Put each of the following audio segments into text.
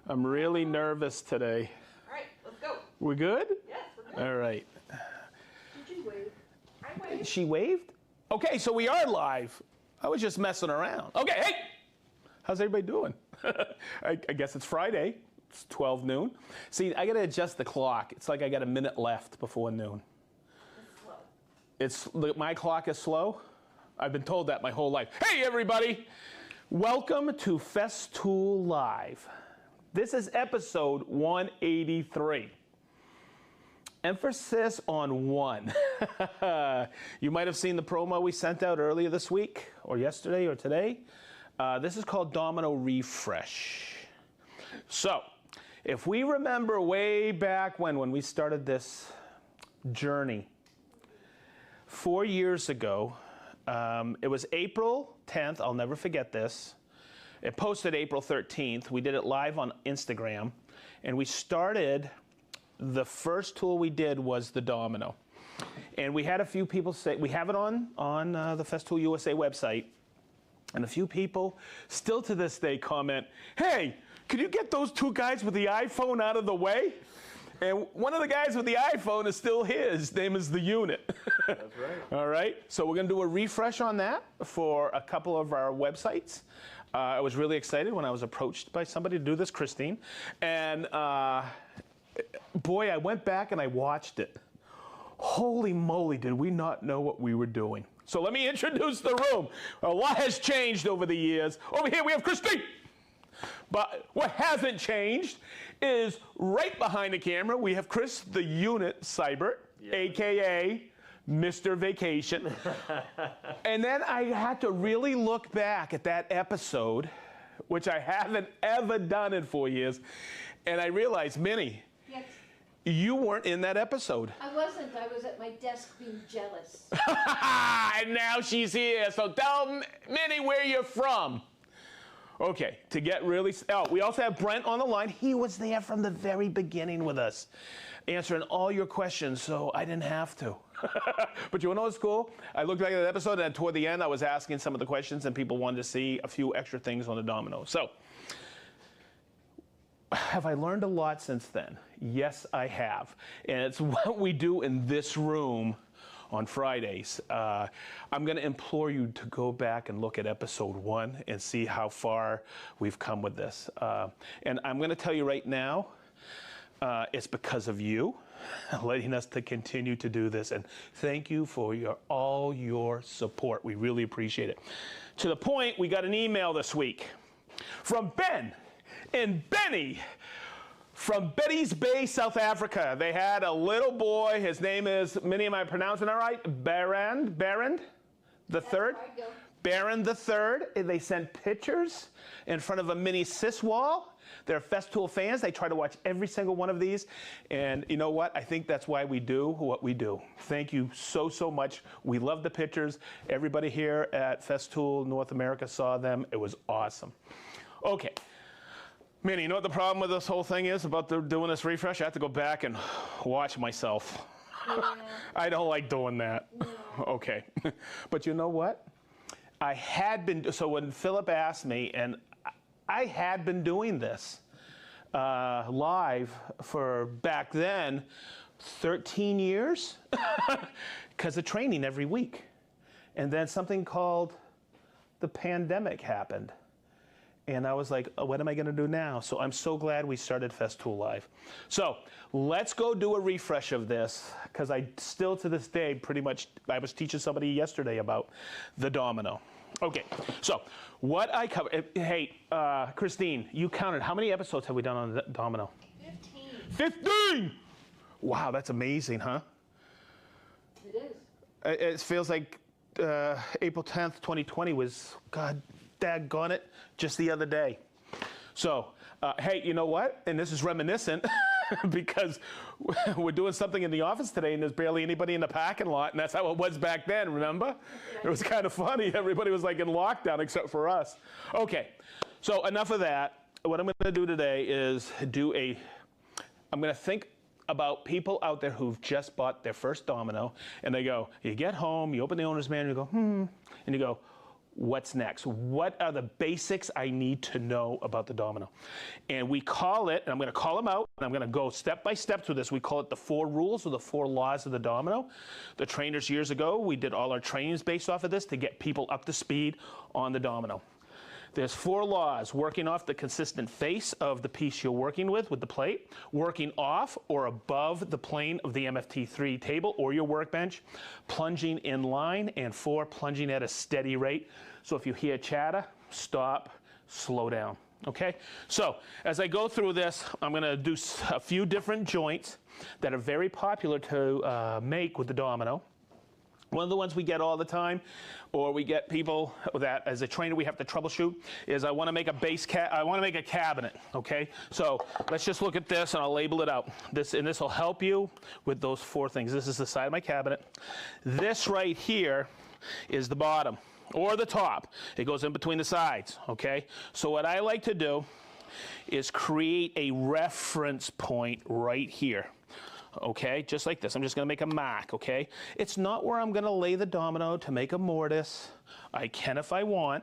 I'm really nervous today. All right, let's go. We good? Yes, we're good. All right. Did you wave? I waved. She waved? Okay, so we are live. I was just messing around. Okay, hey! How's everybody doing? I guess it's Friday. It's 12 noon. See, I got to adjust the clock. It's like I got a minute left before noon. It's slow. My clock is slow? I've been told that my whole life. Hey, everybody! Welcome to Festool Live. This is episode 183. Emphasis on one. You might have seen the promo we sent out earlier this week, or yesterday, or today. This is called Domino Refresh. So, if we remember way back when we started this journey, 4 years ago, it was April 10th, I'll never forget this. It posted April 13th. We did it live on Instagram, and we started, the first tool we did was the Domino. And we had a few people say, we have it on the Festool USA website, and a few people still to this day comment, hey, could you get those two guys with the iPhone out of the way? And one of the guys with the iPhone is still here. His name is The Unit. That's right. All right. So we're going to do a refresh on that for a couple of our websites. I was really excited when I was approached by somebody to do this, Christine. And boy, I went back and I watched it. Holy moly, did we not know what we were doing. So let me introduce the room. A lot has changed over the years. Over here we have Christine. But what hasn't changed is right behind the camera, we have Chris, the Unit Seibert, a.k.a. Mr. Vacation. And then I had to really look back at that episode, which I haven't ever done in 4 years, and I realized, Minnie, Yes. you weren't in that episode. I wasn't. I was at my desk being jealous. And now she's here, so tell Minnie where you're from. Okay, to get really, we also have Brent on the line. He was there from the very beginning with us, answering all your questions, so I didn't have to. But you want to know what's cool? I looked back at that episode, and toward the end, I was asking some of the questions, and people wanted to see a few extra things on the Domino. So, have I learned a lot since then? Yes, I have. And it's what we do in this room on Fridays. I'm going to implore you to go back and look at episode 1 and see how far we've come with this. And I'm going to tell you right now, it's because of you letting us to continue to do this. And thank you for all your support. We really appreciate it. To the point, we got an email this week from Ben and Benny from Betty's Bay, South Africa. They had a little boy. His name is, Minnie, am I pronouncing that right? Barend the third? Barend the third. They sent pictures in front of a mini sis wall. They're Festool fans. They try to watch every single one of these. And you know what? I think that's why we do what we do. Thank you so, so much. We love the pictures. Everybody here at Festool North America saw them. It was awesome. Okay. Minnie, you know what the problem with this whole thing is about doing this refresh? I have to go back and watch myself. Yeah. I don't like doing that. No. Okay. But you know what? I had been, so when Philip asked me, and I had been doing this live for back then 13 years because of training every week. And then something called the pandemic happened. And I was like, oh, what am I going to do now? So I'm so glad we started Festool Live. So let's go do a refresh of this, because I still to this day pretty much, I was teaching somebody yesterday about the Domino. Okay, so what I cover, hey, Christine, you counted, how many episodes have we done on the Domino? 15. 15! Wow, that's amazing, huh? It is. It feels like April 10th, 2020 was, God, daggone it, just the other day. So, hey, you know what? And this is reminiscent because we're doing something in the office today and there's barely anybody in the parking lot, and that's how it was back then, remember? It was kind of funny. Everybody was like in lockdown except for us. Okay, so enough of that. What I'm going to do today is I'm going to think about people out there who've just bought their first Domino, and they go, you get home, you open the owner's manual, you go, and you go, what's next? What are the basics I need to know about the domino? And we call it, and I'm going to call them out, and I'm going to go step by step through this. We call it the 4 rules or the 4 laws of the domino. The trainers years ago, we did all our trainings based off of this to get people up to speed on the domino. There's 4 laws: working off the consistent face of the piece you're working with the plate, working off or above the plane of the MFT3 table or your workbench, plunging in line, and 4, plunging at a steady rate. So if you hear chatter, stop, slow down. Okay? So as I go through this, I'm going to do a few different joints that are very popular to make with the domino. One of the ones we get all the time, or we get people that, as a trainer, we have to troubleshoot, is I want to make a cabinet. Okay, so let's just look at this, and I'll label it out. This will help you with those 4 things. This is the side of my cabinet. This right here is the bottom or the top. It goes in between the sides. Okay, so what I like to do is create a reference point right here. Okay, just like this. I'm just going to make a mark, okay? It's not where I'm going to lay the domino to make a mortise. I can if I want,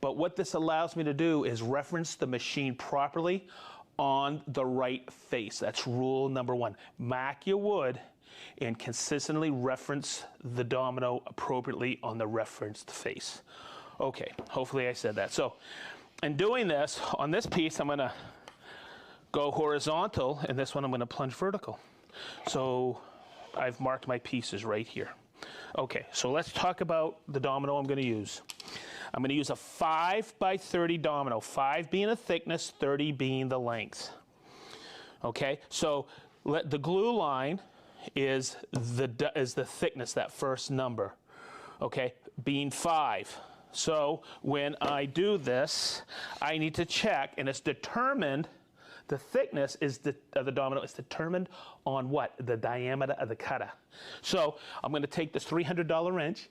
but what this allows me to do is reference the machine properly on the right face. That's rule number 1. Mark your wood and consistently reference the domino appropriately on the referenced face. Okay, hopefully I said that. So in doing this, on this piece, I'm going to go horizontal, and this one I'm going to plunge vertical. So I've marked my pieces right here. Okay, so let's talk about the domino I'm going to use. I'm going to use a 5 by 30 domino, 5 being the thickness, 30 being the length. Okay, so the glue line is the thickness, that first number. Okay, being 5. So when I do this, I need to check, and it's determined. The thickness of the domino is determined on what? The diameter of the cutter. So I'm going to take this $300 wrench,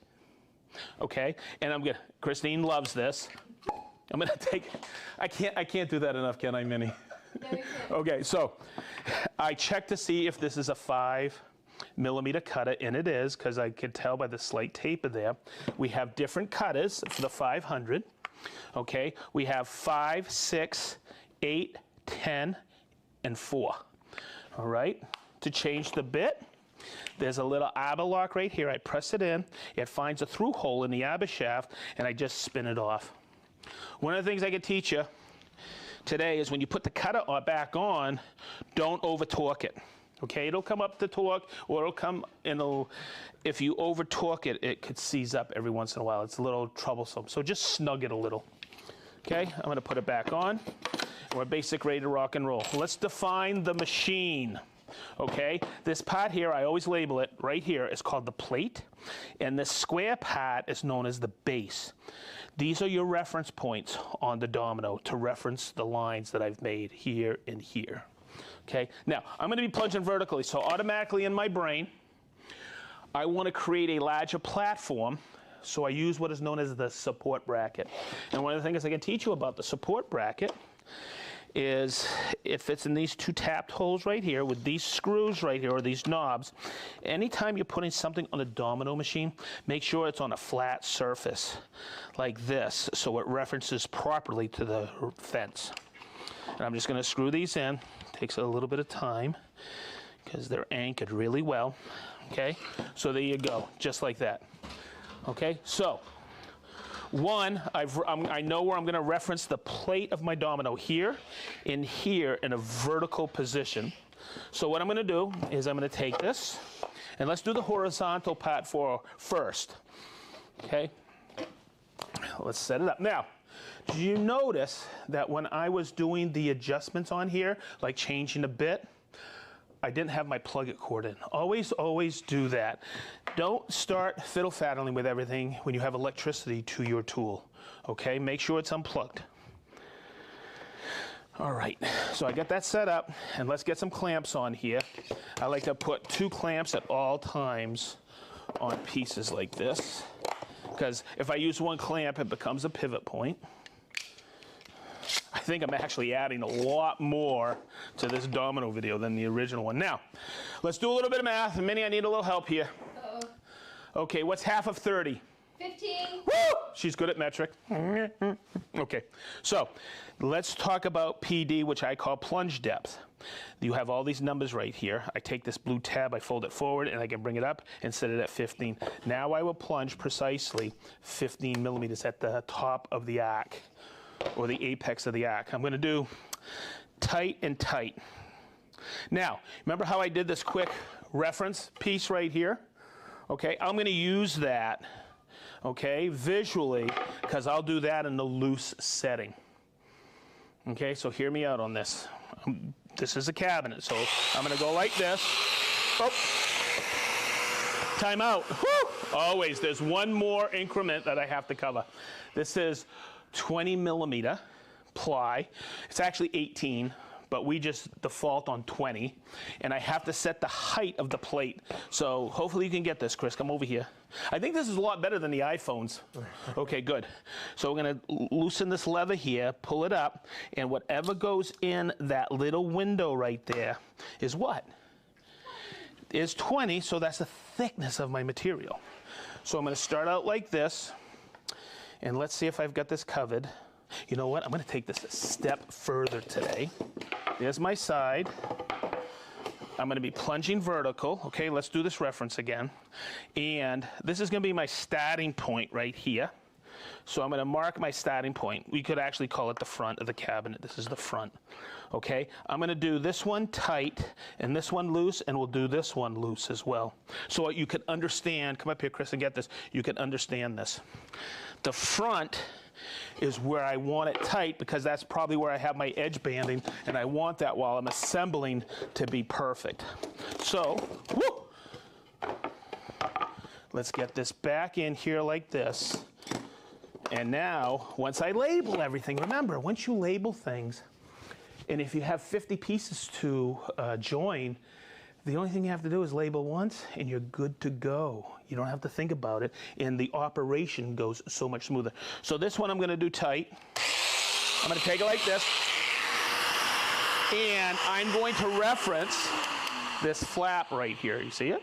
okay, and Christine loves this. I'm going to take, I can't do that enough, can I, Minnie? No, you can't. Okay, so I check to see if this is a 5mm cutter, and it is, because I could tell by the slight taper there. We have different cutters for the 500, okay? We have 5, 6, 8, 10, and 4. All right, to change the bit, there's a little arbor lock right here. I press it in, it finds a through hole in the arbor shaft, and I just spin it off. One of the things I can teach you today is when you put the cutter back on, don't over torque it. Okay, it'll come up to torque, or it'll come, if you over torque it, it could seize up every once in a while. It's a little troublesome, so just snug it a little. Okay, I'm going to put it back on. We're basic ready to rock and roll. Let's define the machine. Okay, this part here, I always label it right here. It's called the plate, and this square part is known as the base. These are your reference points on the domino to reference the lines that I've made here and here. Okay, now I'm going to be plunging vertically, so automatically in my brain, I want to create a larger platform. So I use what is known as the support bracket. And one of the things I can teach you about the support bracket is it fits in these 2 tapped holes right here with these screws right here, or these knobs. Anytime you're putting something on a domino machine, make sure it's on a flat surface like this so it references properly to the fence. And I'm just going to screw these in. Takes a little bit of time because they're anchored really well. Okay, so there you go, just like that. Okay, so I know where I'm going to reference the plate of my domino here in a vertical position. So what I'm going to do is I'm going to take this, and let's do the horizontal part first. Okay, let's set it up. Now, did you notice that when I was doing the adjustments on here, like changing a bit, I didn't have my plug-it cord in. Always, always do that. Don't start fiddle-faddling with everything when you have electricity to your tool. Okay, make sure it's unplugged. All right, so I got that set up, and let's get some clamps on here. I like to put 2 clamps at all times on pieces like this, because if I use 1 clamp, it becomes a pivot point. I think I'm actually adding a lot more to this domino video than the original one. Now, let's do a little bit of math. Minnie, I need a little help here. Uh-oh. Okay, what's half of 30? 15. Woo! She's good at metric. Okay, so let's talk about PD, which I call plunge depth. You have all these numbers right here. I take this blue tab, I fold it forward, and I can bring it up and set it at 15. Now I will plunge precisely 15 millimeters at the top of the arc, or the apex of the arc. I'm going to do tight and tight. Now, remember how I did this quick reference piece right here? Okay, I'm going to use that, okay, visually, because I'll do that in the loose setting. Okay, so hear me out on this. This is a cabinet, so I'm going to go like this. Oh, time out. Woo! Always, there's one more increment that I have to cover. This is 20 millimeter ply. It's actually 18. But we just default on 20, and I have to set the height of the plate. So hopefully you can get this, Chris. Come over here. I think this is a lot better than the iPhones. Okay, good. So we're going to loosen this lever here, pull it up, and whatever goes in that little window right there is what? Is 20, so that's the thickness of my material. So I'm going to start out like this, and let's see if I've got this covered. You know what? I'm going to take this a step further today. There's my side. I'm going to be plunging vertical. Okay, let's do this reference again. And this is going to be my starting point right here. So I'm going to mark my starting point. We could actually call it the front of the cabinet. This is the front. Okay, I'm going to do this one tight and this one loose, and we'll do this one loose as well. So you can understand, come up here, Chris, and get this. You can understand this. The front is where I want it tight, because that's probably where I have my edge banding, and I want that while I'm assembling to be perfect. So, woo! Let's get this back in here like this. And now, once I label everything, remember, once you label things, and if you have 50 pieces to join, the only thing you have to do is label once, and you're good to go. You don't have to think about it, and the operation goes so much smoother. So this one I'm going to do tight. I'm going to take it like this, and I'm going to reference this flap right here. You see it?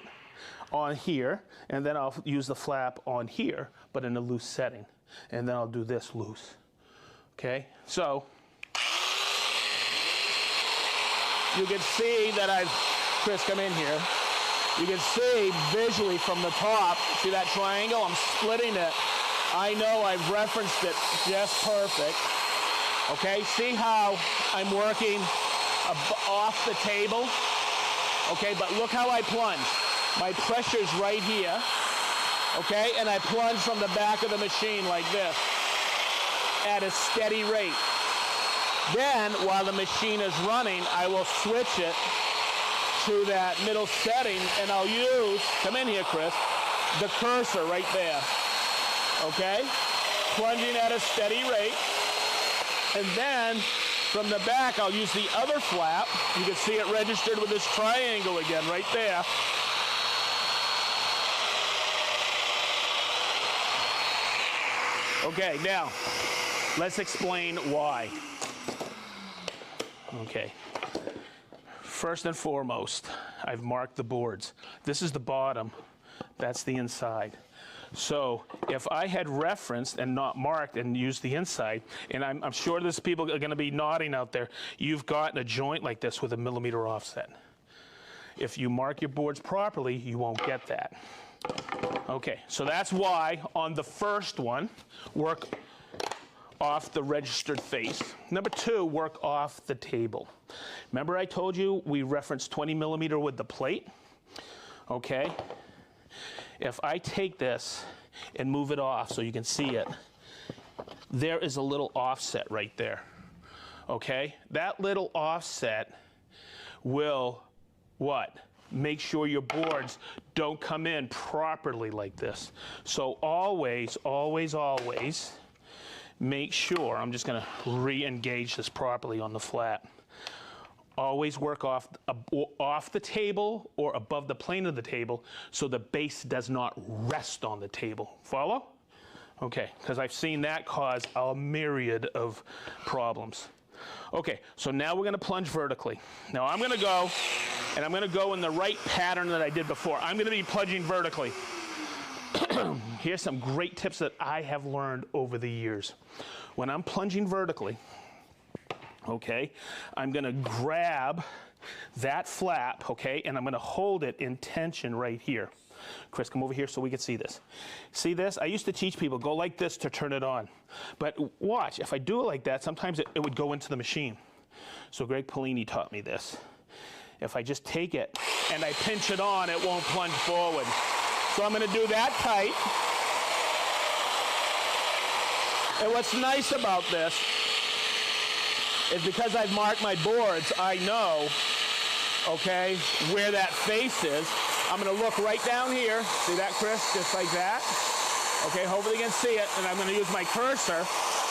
On here, and then I'll use the flap on here, but in a loose setting. And then I'll do this loose. Okay? So you can see that Chris, come in here. You can see visually from the top, see that triangle? I'm splitting it. I know I've referenced it just perfect. Okay, see how I'm working off the table? Okay, but look how I plunge. My pressure's right here. Okay, and I plunge from the back of the machine like this at a steady rate. Then, while the machine is running, I will switch it to that middle setting, and I'll use, come in here, Chris, the cursor right there. Okay? Plunging at a steady rate. And then, from the back, I'll use the other flap. You can see it registered with this triangle again right there. Okay, now, let's explain why. Okay. First and foremost, I've marked the boards. This is the bottom, that's the inside. So if I had referenced and not marked and used the inside, and I'm sure there's people are going to be nodding out there, you've gotten a joint like this with a millimeter offset. If you mark your boards properly, you won't get that. Okay, so that's why on the first one, work off the registered face. Number two, work off the table. Remember I told you we referenced 20 millimeter with the plate? Okay. If I take this and move it off so you can see it, there is a little offset right there. Okay? That little offset will what? Make sure your boards don't come in properly like this. So always, always, always make sure, I'm just going to re-engage this properly on the flat. Always work off the table or above the plane of the table so the base does not rest on the table. Follow? Okay, because I've seen that cause a myriad of problems. Okay, so now we're going to plunge vertically. Now I'm going to go, and I'm going to go in the right pattern that I did before. I'm going to be plunging vertically. Here's some great tips that I have learned over the years. When I'm plunging vertically, okay, I'm gonna grab that flap, okay, and I'm gonna hold it in tension right here. Chris, come over here so we can see this. See this? I used to teach people, go like this to turn it on. But watch, if I do it like that, sometimes it would go into the machine. So Greg Polini taught me this. If I just take it and I pinch it on, it won't plunge forward. So I'm gonna do that tight. And what's nice about this is because I've marked my boards, I know, okay, where that face is. I'm gonna look right down here. See that, Chris? Just like that. Okay, hopefully you can see it. And I'm gonna use my cursor,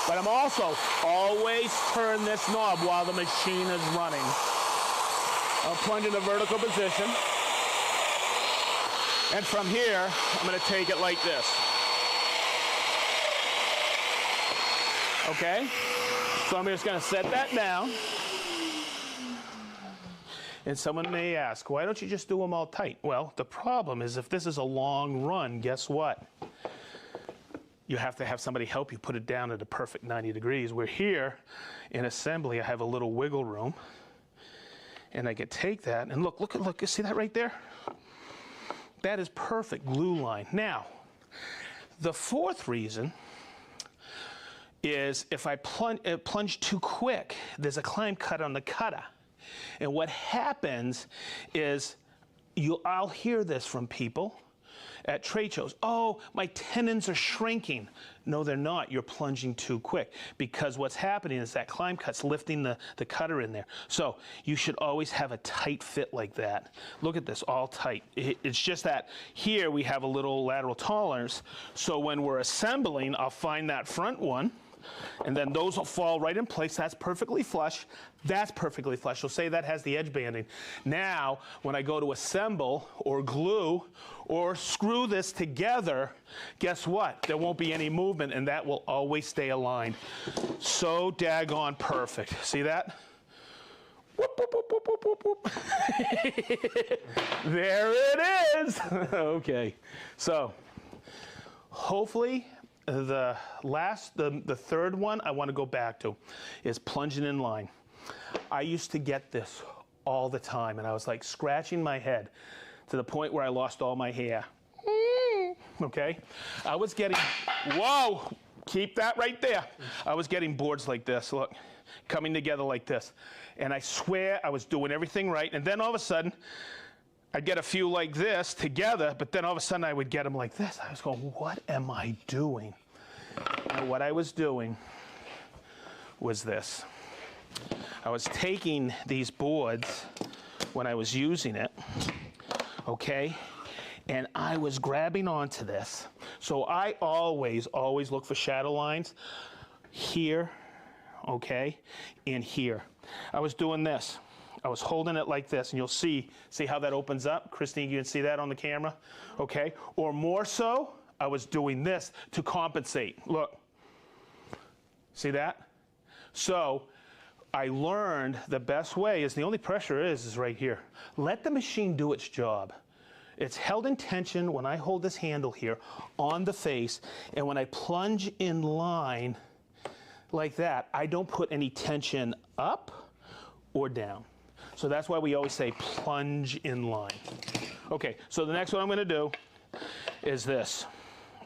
but I'm also always turn this knob while the machine is running. I'll plunge in a vertical position. And from here, I'm gonna take it like this. Okay? So I'm just gonna set that down. And someone may ask, why don't you just do them all tight? Well, the problem is if this is a long run, guess what? You have to have somebody help you put it down at a perfect 90 degrees. Where here in assembly, I have a little wiggle room. And I could take that and look, you see that right there? That is perfect glue line. Now, the fourth reason is if I plunge too quick, there's a climb cut on the cutter. And what happens is I'll hear this from people at trade shows. Oh, my tendons are shrinking. No, they're not. You're plunging too quick because what's happening is that climb cut's lifting the cutter in there. So you should always have a tight fit like that. Look at this, all tight. It's just that here we have a little lateral tolerance. So when we're assembling, I'll find that front one. And then those will fall right in place. That's perfectly flush. That's perfectly flush. So say that has the edge banding. Now, when I go to assemble or glue or screw this together, guess what? There won't be any movement, and that will always stay aligned. So daggone perfect. See that? Whoop, whoop, whoop, whoop, whoop, whoop, whoop. There it is. Okay. So hopefully, the third one I want to go back to is plunging in line. I used to get this all the time, and I was like scratching my head to the point where I lost all my hair. Okay? I was getting, whoa, keep that right there. I was getting boards like this, look, coming together like this. And I swear I was doing everything right, and then all of a sudden, I'd get a few like this together, but then all of a sudden I would get them like this. I was going, what am I doing? And what I was doing was this. I was taking these boards when I was using it, okay, and I was grabbing onto this. So I always look for shadow lines here, okay, and here. I was doing this. I was holding it like this, and you'll see how that opens up? Christine, you can see that on the camera? Okay, or more so, I was doing this to compensate. Look, see that? So I learned the best way is the only pressure is right here. Let the machine do its job. It's held in tension when I hold this handle here on the face, and when I plunge in line like that, I don't put any tension up or down. So that's why we always say plunge in line. Okay, so the next one I'm gonna do is this,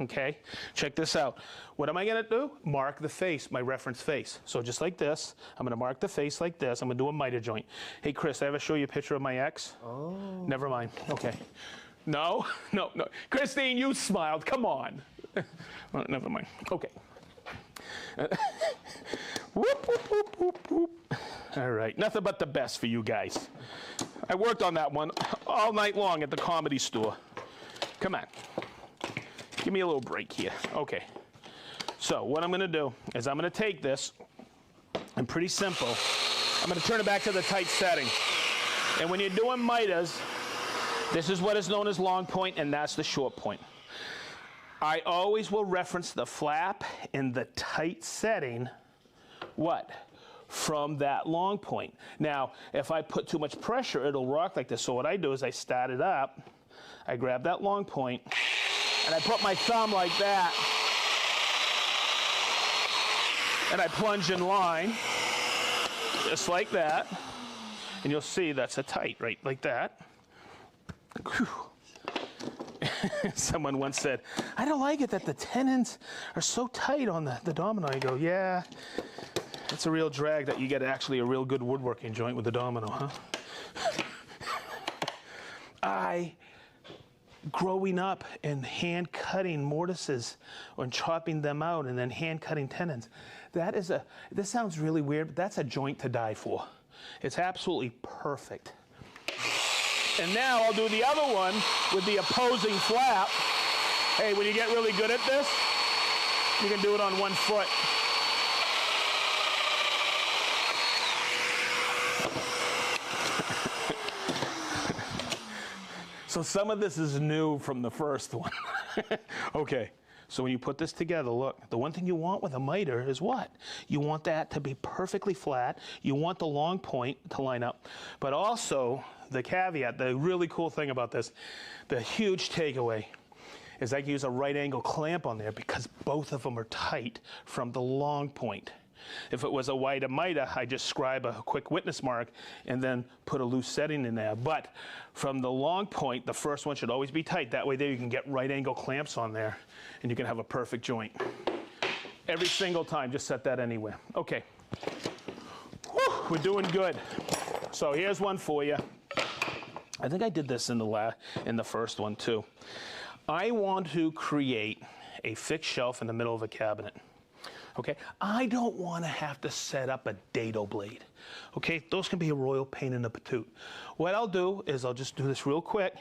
okay? Check this out. What am I gonna do? Mark the face, my reference face. So just like this, I'm gonna mark the face like this. I'm gonna do a miter joint. Hey, Chris, I ever show you a picture of my ex? Oh. Never mind, okay. No. Christine, you smiled, come on. Well, never mind, okay. Whoop, whoop, whoop, whoop, whoop. All right, nothing but the best for you guys. I worked on that one all night long at the Comedy Store. Come on, give me a little break here. Okay, so what I'm gonna do is I'm gonna take this, and pretty simple, I'm gonna turn it back to the tight setting. And when you're doing miters, this is what is known as long point, and that's the short point. I always will reference the flap in the tight setting, what? From that long point. Now, if I put too much pressure, it'll rock like this. So what I do is I start it up, I grab that long point, and I put my thumb like that, and I plunge in line, just like that, and you'll see that's a tight, right, like that. Whew. Someone once said, I don't like it that the tenons are so tight on the domino. I go, yeah, it's a real drag that you get actually a real good woodworking joint with the domino, huh? Growing up and hand cutting mortises and chopping them out and then hand cutting tenons, this sounds really weird, but that's a joint to die for. It's absolutely perfect. And now I'll do the other one with the opposing flap. Hey, when you get really good at this, you can do it on one foot. So some of this is new from the first one. Okay, so when you put this together, look, the one thing you want with a miter is what? You want that to be perfectly flat. You want the long point to line up. But also, the caveat, the really cool thing about this, the huge takeaway, is I can use a right angle clamp on there because both of them are tight from the long point. If it was a wide miter, I just scribe a quick witness mark and then put a loose setting in there. But from the long point, the first one should always be tight. That way there you can get right angle clamps on there and you can have a perfect joint. Every single time, just set that anywhere. Okay, whew, we're doing good. So here's one for you. I think I did this in the first one too. I want to create a fixed shelf in the middle of a cabinet. Okay, I don't want to have to set up a dado blade. Okay, those can be a royal pain in the patoot. What I'll do is I'll just do this real quick.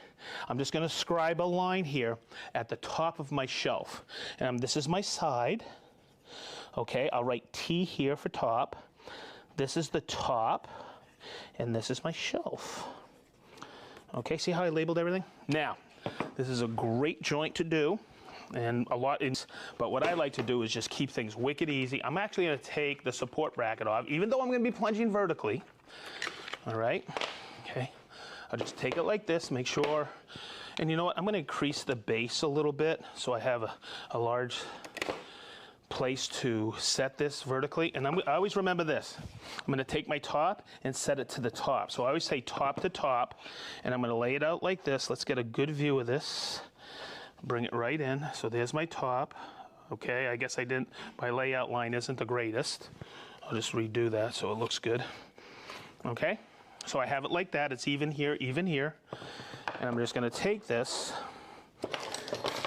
I'm just going to scribe a line here at the top of my shelf. And this is my side. Okay, I'll write T here for top. This is the top, and this is my shelf. Okay, see how I labeled everything? Now, this is a great joint to do. And but what I like to do is just keep things wicked easy. I'm actually going to take the support bracket off, even though I'm going to be plunging vertically. All right, okay. I'll just take it like this, make sure. And you know what? I'm going to increase the base a little bit so I have a large place to set this vertically. And I always remember this. I'm going to take my top and set it to the top. So I always say top to top, and I'm going to lay it out like this. Let's get a good view of this. Bring it right in. So there's my top. Okay, I guess my layout line isn't the greatest. I'll just redo that so it looks good. Okay, so I have it like that. It's even here, and I'm just going to take this,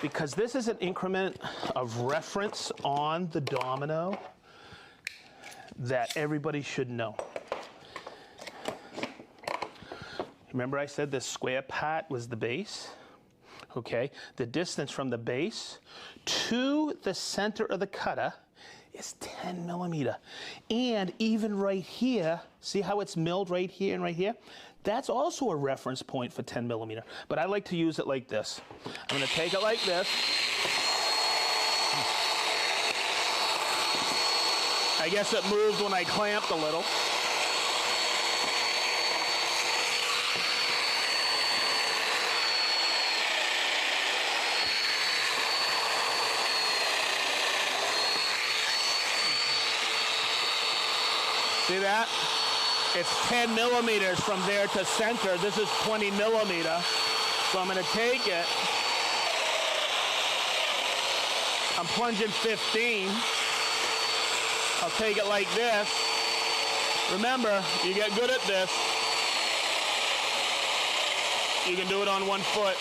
because this is an increment of reference on the domino that everybody should know. Remember I said this square part was the base? Okay, the distance from the base to the center of the cutter is 10 millimeter. And even right here, see how it's milled right here and right here? That's also a reference point for 10 millimeter. But I like to use it like this. I'm going to take it like this. I guess it moved when I clamped a little. See that? It's 10 millimeters from there to center. This is 20 millimeter. So I'm going to take it. I'm plunging 15. I'll take it like this. Remember, you get good at this, you can do it on one foot.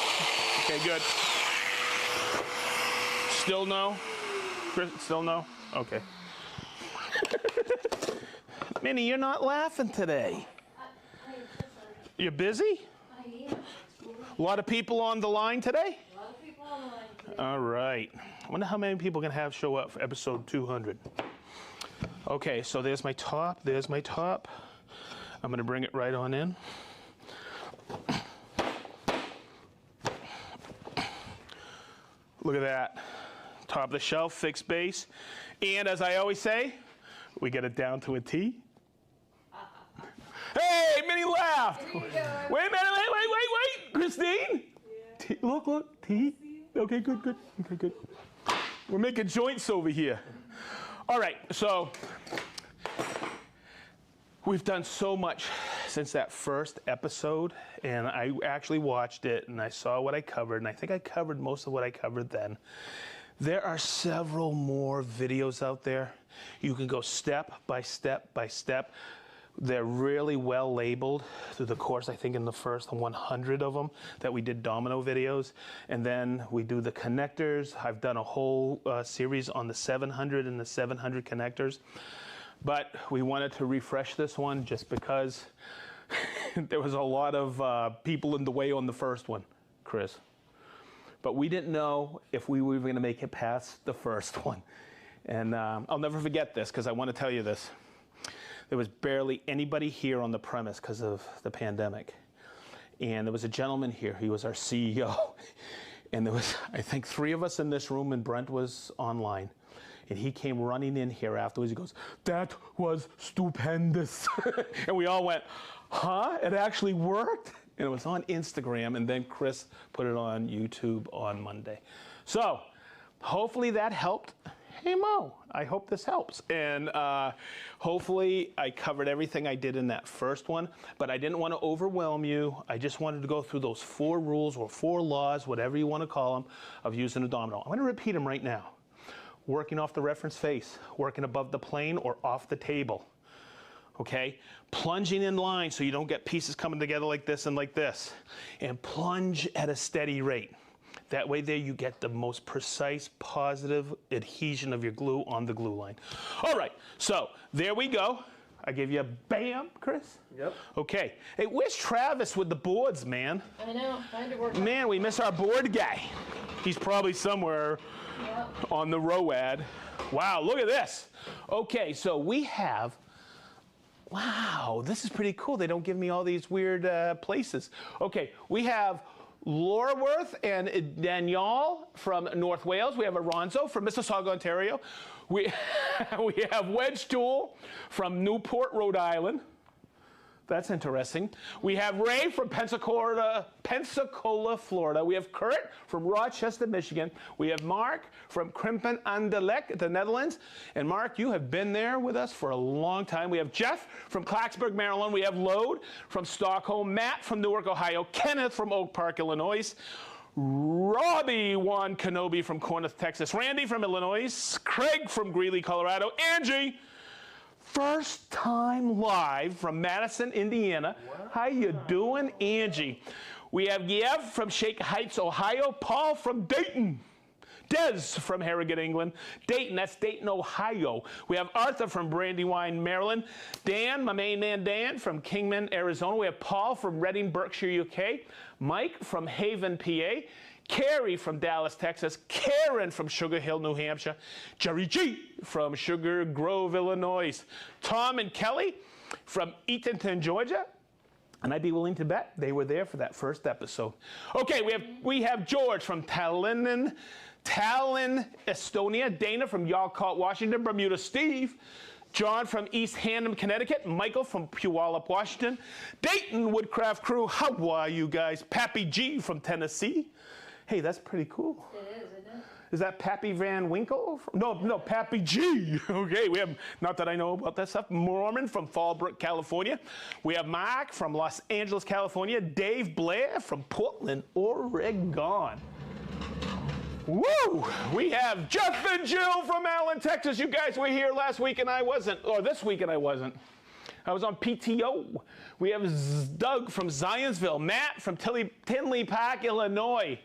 Okay, good. Still no? Still no? Okay. Minnie, you're not laughing today. You're busy? I am. A lot of people on the line today? A lot of people on the line today. All right. I wonder how many people can have show up for episode 200. Okay, so there's my top. There's my top. I'm going to bring it right on in. Look at that. Top of the shelf, fixed base. And as I always say, we get it down to a T. Hey, Minnie laughed. There you go. Wait a minute, wait, Christine? Yeah. Look, T. Okay, good, good. Okay, good. We're making joints over here. All right, so we've done so much since that first episode, and I actually watched it, and I saw what I covered, and I think I covered most of what I covered then. There are several more videos out there. You can go step by step by step. They're really well labeled through the course, I think in the first 100 of them that we did domino videos. And then we do the connectors. I've done a whole series on the 700 and the 700 connectors. But we wanted to refresh this one just because there was a lot of people in the way on the first one, Chris. But we didn't know if we were going to make it past the first one. And I'll never forget this because I want to tell you this. There was barely anybody here on the premise because of the pandemic. And there was a gentleman here. He was our CEO. And there was, I think, 3 of us in this room, and Brent was online. And he came running in here afterwards. He goes, "That was stupendous." And we all went, "Huh? It actually worked?" And it was on Instagram. And then Chris put it on YouTube on Monday. So hopefully that helped. Hey, Mo, I hope this helps. And hopefully I covered everything I did in that first one, but I didn't want to overwhelm you. I just wanted to go through those 4 rules or 4 laws, whatever you want to call them, of using a domino. I'm going to repeat them right now. Working off the reference face, working above the plane or off the table. Okay? Plunging in line so you don't get pieces coming together like this and like this. And plunge at a steady rate. That way there you get the most precise, positive adhesion of your glue on the glue line. All right, so there we go. I give you a bam, Chris? Yep. Okay. Hey, where's Travis with the boards, man? I know. I had to work. Man, we miss our board guy. He's probably somewhere on the ROAD. Wow, look at this. Okay, so we have, wow, this is pretty cool. They don't give me all these weird places. Okay, we have Lorworth and Daniel from North Wales. We have Aronzo from Mississauga, Ontario. We have Wedge Tool from Newport, Rhode Island. That's interesting. We have Ray from Pensacola, Florida. We have Kurt from Rochester, Michigan. We have Mark from Krimpen aan de Lek, the Netherlands. And Mark, you have been there with us for a long time. We have Jeff from Clarksburg, Maryland. We have Lode from Stockholm. Matt from Newark, Ohio. Kenneth from Oak Park, Illinois. Robbie Juan Kenobi from Corinth, Texas. Randy from Illinois. Craig from Greeley, Colorado. Angie, first time live from Madison, Indiana. Wow. How you doing, Angie? We have Yev from Shake Heights, Ohio. Paul from Dayton. Des from Harrogate, England. Dayton, that's Dayton, Ohio. We have Arthur from Brandywine, Maryland. Dan, my main man Dan from Kingman, Arizona. We have Paul from Reading, Berkshire, UK. Mike from Haven, PA. Carrie from Dallas, Texas. Karen from Sugar Hill, New Hampshire. Jerry G from Sugar Grove, Illinois. Tom and Kelly from Eatonton, Georgia. And I'd be willing to bet they were there for that first episode. Okay, we have George from Tallinn, Estonia. Dana from Yalcott, Washington. Bermuda, Steve. John from East Hampton, Connecticut. Michael from Puyallup, Washington. Dayton Woodcraft Crew. How are you guys? Pappy G from Tennessee. Hey, that's pretty cool. It is, isn't it? Is that Pappy Van Winkle? No, Pappy G. Okay, we have, not that I know about that stuff, Mormon from Fallbrook, California. We have Mark from Los Angeles, California. Dave Blair from Portland, Oregon. Woo! We have Jeff and Jill from Allen, Texas. You guys were here last week and I wasn't, or this week and I wasn't. I was on PTO. We have Doug from Zionsville. Matt from Tinley Park, Illinois.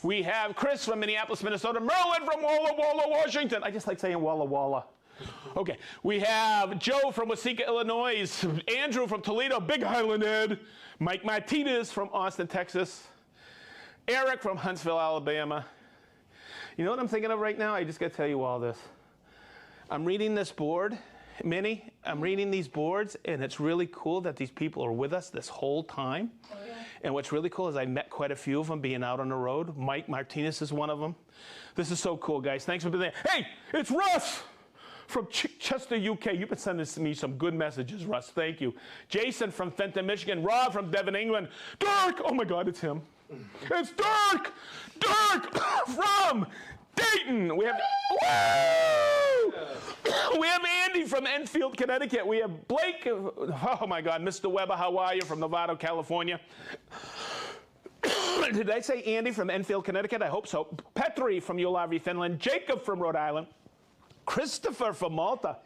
We have Chris from Minneapolis, Minnesota. Merlin from Walla Walla, Washington. I just like saying Walla Walla. Okay. We have Joe from Waseca, Illinois. Andrew from Toledo, Big Island Ed. Mike Martinez from Austin, Texas. Eric from Huntsville, Alabama. You know what I'm thinking of right now? I just got to tell you all this. I'm reading this board, Minnie. I'm reading these boards, and it's really cool that these people are with us this whole time. Oh, yeah. And what's really cool is I met quite a few of them being out on the road. Mike Martinez is one of them. This is so cool, guys. Thanks for being there. Hey, it's Russ from Chester, UK. You've been sending me some good messages, Russ. Thank you. Jason from Fenton, Michigan. Rob from Devon, England. Dirk, oh my God, it's him. It's Dirk! Dirk from Dayton. We have we have Andy from Enfield, Connecticut. We have Blake. Oh my God, Mr. Weber, how are you? From Novato, California. Did I say Andy from Enfield, Connecticut? I hope so. Petri from Uolavi, Finland. Jacob from Rhode Island. Christopher from Malta.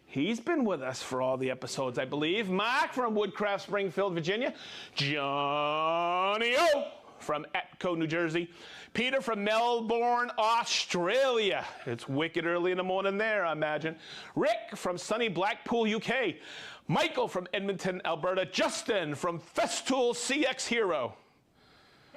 He's been with us for all the episodes, I believe. Mark from Woodcraft, Springfield, Virginia. Johnny O from Atco, New Jersey. Peter from Melbourne, Australia. It's wicked early in the morning there, I imagine. Rick from sunny Blackpool, UK. Michael from Edmonton, Alberta. Justin from Festool CX Hero.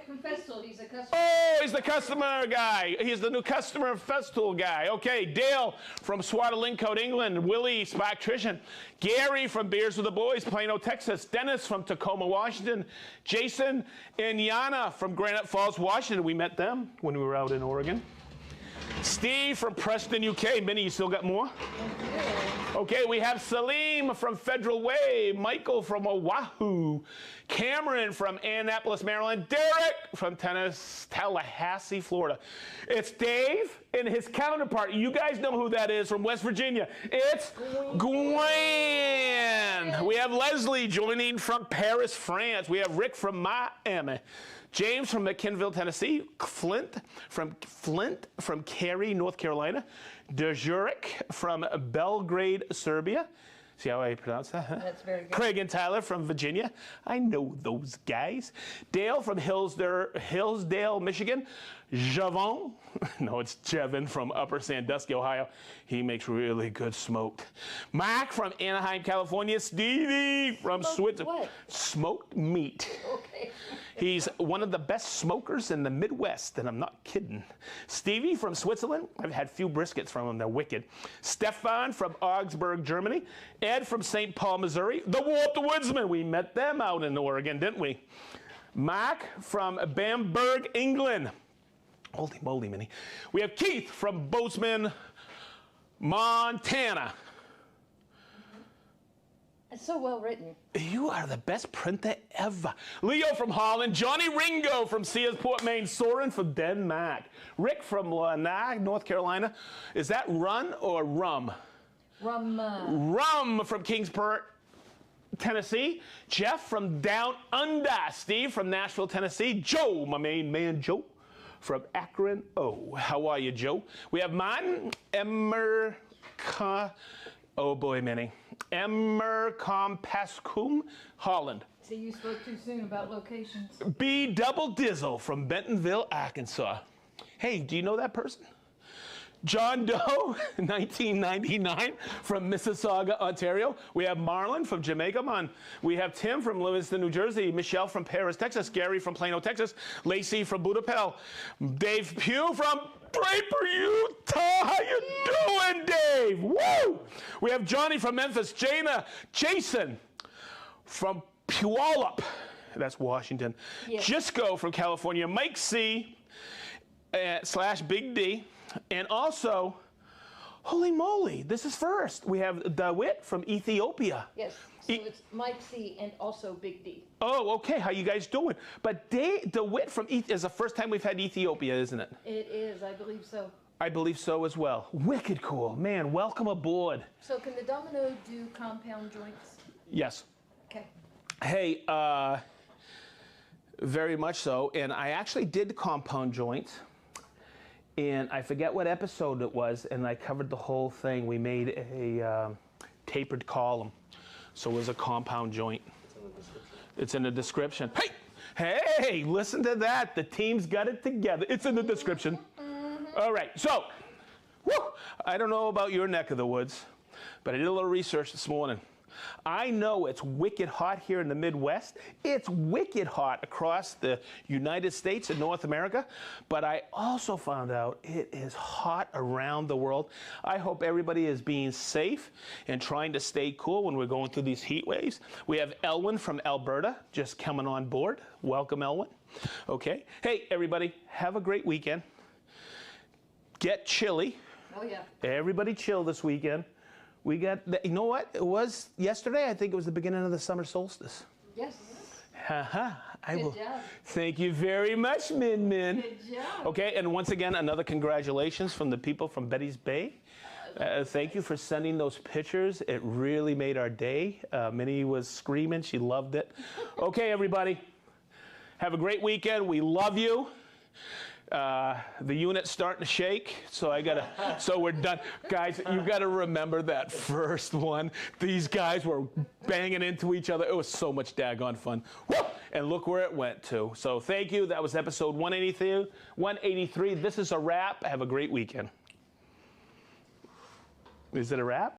From Festool, he's a customer. Oh, he's the customer guy. He's the new customer Festool guy. Okay, Dale from Swaddling England. Willie, Sparktrician. Gary from Beers with the Boys, Plano, Texas. Dennis from Tacoma, Washington. Jason and Yana from Granite Falls, Washington. We met them when we were out in Oregon. Steve from Preston, UK. Minnie, you still got more? Okay, we have Salim from Federal Way, Michael from Oahu, Cameron from Annapolis, Maryland, Derek from Tallahassee, Florida. It's Dave and his counterpart. You guys know who that is from West Virginia. It's Gwen. We have Leslie joining from Paris, France. We have Rick from Miami. James from McKinville, Tennessee. Flint from Cary, North Carolina. Dejuric from Belgrade, Serbia. See how I pronounce that? Huh? That's very good. Craig and Tyler from Virginia. I know those guys. Dale from Hillsdale, Michigan. Javon, no, it's Jevin from Upper Sandusky, Ohio. He makes really good smoked. Mark from Anaheim, California. Stevie from Switzerland. What? Smoked meat. Okay. He's one of the best smokers in the Midwest, and I'm not kidding. Stevie from Switzerland. I've had few briskets from him. They're wicked. Stefan from Augsburg, Germany. Ed from St. Paul, Missouri. The Warped Woodsman. We met them out in Oregon, didn't we? Mark from Bamberg, England. Holy moly, Minnie. We have Keith from Bozeman, Montana. It's so well written. You are the best printer ever. Leo from Holland. Johnny Ringo from Searsport, Maine. Soren from Denmark. Rick from Lanark, North Carolina. Is that run or rum? Rum. Rum from Kingsport, Tennessee. Jeff from Down Under. Steve from Nashville, Tennessee. Joe, my main man, Joe from Akron. Oh, how are you, Joe? We have Martin oh boy, Minnie. Emmerkompaskum, Holland. See, you spoke too soon about locations. B. Double Dizzle from Bentonville, Arkansas. Hey, do you know that person? John Doe, 1999, from Mississauga, Ontario. We have Marlon from Jamaica. We have Tim from Livingston, New Jersey. Michelle from Paris, Texas. Gary from Plano, Texas. Lacey from Budapest. Dave Pugh from Draper, Utah. How you doing, Dave? Woo! We have Johnny from Memphis. Jason from Puyallup. That's Washington. Yes. Jisco from California. Mike C. / Big D. And also, holy moly, this is first. We have DeWitt from Ethiopia. Yes. So it's Mike C. and also Big D. Oh, okay. How you guys doing? But DeWitt from is the first time we've had Ethiopia, isn't it? It is, I believe so. I believe so as well. Wicked cool. Man, welcome aboard. So can the Domino do compound joints? Yes. Okay. Hey, very much so. And I actually did compound joints. And I forget what episode it was, and I covered the whole thing. We made a tapered column. So it was a compound joint. It's in the description. Hey, listen to that. The team's got it together. It's in the description. All right, so, I don't know about your neck of the woods, but I did a little research this morning. I know it's wicked hot here in the Midwest. It's wicked hot across the United States and North America, but I also found out it is hot around the world. I hope everybody is being safe and trying to stay cool when we're going through these heat waves. We have Elwin from Alberta just coming on board. Welcome, Elwin. Okay. Hey, everybody, have a great weekend. Get chilly. Oh, yeah. Everybody chill this weekend. We got, you know what? It was yesterday, I think it was the beginning of the summer solstice. Yes. I Good will. job. Thank you very much, Min Min. Good job. Okay, and once again, another congratulations from the people from Betty's Bay. Thank you for sending those pictures. It really made our day. Minnie was screaming. She loved it. Okay, everybody. Have a great weekend. We love you. The unit's starting to shake, so so we're done. Guys, you gotta remember that first one. These guys were banging into each other. It was so much daggone fun. Woo! And look where it went to. So thank you. That was episode 183. This is a wrap. Have a great weekend. Is it a wrap?